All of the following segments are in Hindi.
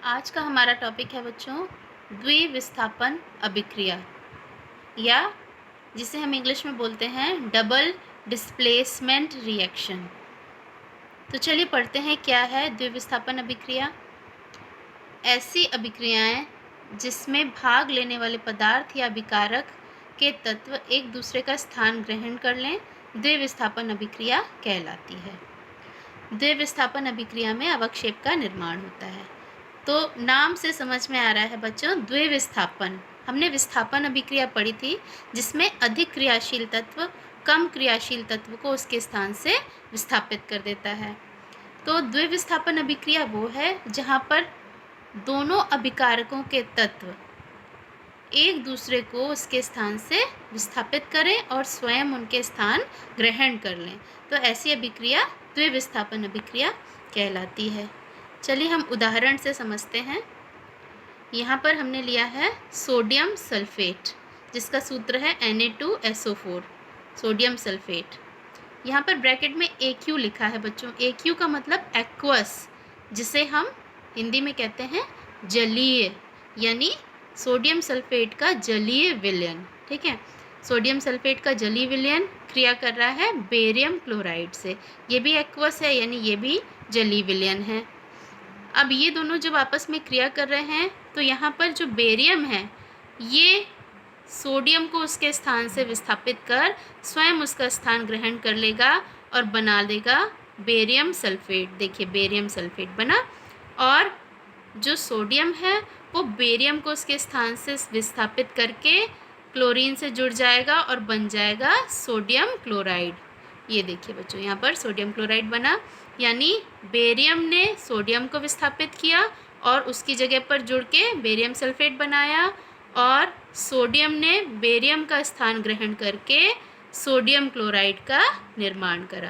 आज का हमारा टॉपिक है बच्चों द्विविस्थापन अभिक्रिया, या जिसे हम इंग्लिश में बोलते हैं डबल डिस्प्लेसमेंट रिएक्शन। तो चलिए पढ़ते हैं क्या है द्विविस्थापन अभिक्रिया। ऐसी अभिक्रियाएं जिसमें भाग लेने वाले पदार्थ या अभिकारक के तत्व एक दूसरे का स्थान ग्रहण कर लें, द्विविस्थापन अभिक्रिया कहलाती है। द्विविस्थापन अभिक्रिया में अवक्षेप का निर्माण होता है। तो नाम से समझ में आ रहा है बच्चों, द्विविस्थापन। हमने विस्थापन अभिक्रिया पढ़ी थी जिसमें अधिक क्रियाशील तत्व कम क्रियाशील तत्व को उसके स्थान से विस्थापित कर देता है। तो द्विविस्थापन अभिक्रिया वो है जहाँ पर दोनों अभिकारकों के तत्व एक दूसरे को उसके स्थान से विस्थापित करें और स्वयं उनके स्थान ग्रहण कर लें। तो ऐसी अभिक्रिया द्विविस्थापन अभिक्रिया कहलाती है। चलिए हम उदाहरण से समझते हैं। यहाँ पर हमने लिया है सोडियम सल्फेट, जिसका सूत्र है Na2SO4, सोडियम सल्फेट। यहाँ पर ब्रैकेट में AQ लिखा है बच्चों। AQ का मतलब एक्वस, जिसे हम हिंदी में कहते हैं जलीय, यानी सोडियम सल्फेट का जलीय विलयन। ठीक है, सोडियम सल्फेट का जलीय विलयन क्रिया कर रहा है बेरियम क्लोराइड से। ये भी एक्वस है, यानी ये भी जलीय विलयन है। अब ये दोनों जब आपस में क्रिया कर रहे हैं तो यहाँ पर जो बेरियम है ये सोडियम को उसके स्थान से विस्थापित कर स्वयं उसका स्थान ग्रहण कर लेगा और बना देगा बेरियम सल्फेट। देखिए बेरियम सल्फेट बना, और जो सोडियम है वो बेरियम को उसके स्थान से विस्थापित करके क्लोरीन से जुड़ जाएगा और बन जाएगा सोडियम क्लोराइड। ये देखिए बच्चों, यहाँ पर सोडियम क्लोराइड बना, यानी बेरियम ने सोडियम को विस्थापित किया और उसकी जगह पर जुड़ के बेरियम सल्फेट बनाया, और सोडियम ने बेरियम का स्थान ग्रहण करके सोडियम क्लोराइड का निर्माण करा।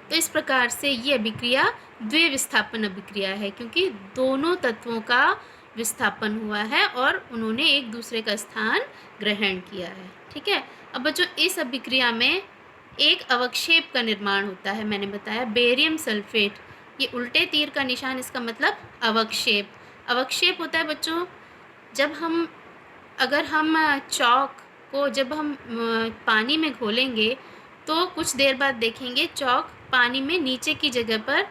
तो इस प्रकार से ये अभिक्रिया द्विविस्थापन अभिक्रिया है, क्योंकि दोनों तत्वों का विस्थापन हुआ है और उन्होंने एक दूसरे का स्थान ग्रहण किया है। ठीक है, अब बच्चों इस अभिक्रिया में एक अवक्षेप का निर्माण होता है। मैंने बताया बेरियम सल्फेट, ये उल्टे तीर का निशान, इसका मतलब अवक्षेप। अवक्षेप होता है बच्चों जब हम चौक को जब हम पानी में घोलेंगे तो कुछ देर बाद देखेंगे चौक पानी में नीचे की जगह पर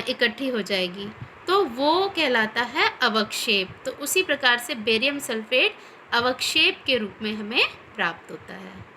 इकट्ठी हो जाएगी, तो वो कहलाता है अवक्षेप। तो उसी प्रकार से बेरियम सल्फेट अवक्षेप के रूप में हमें प्राप्त होता है।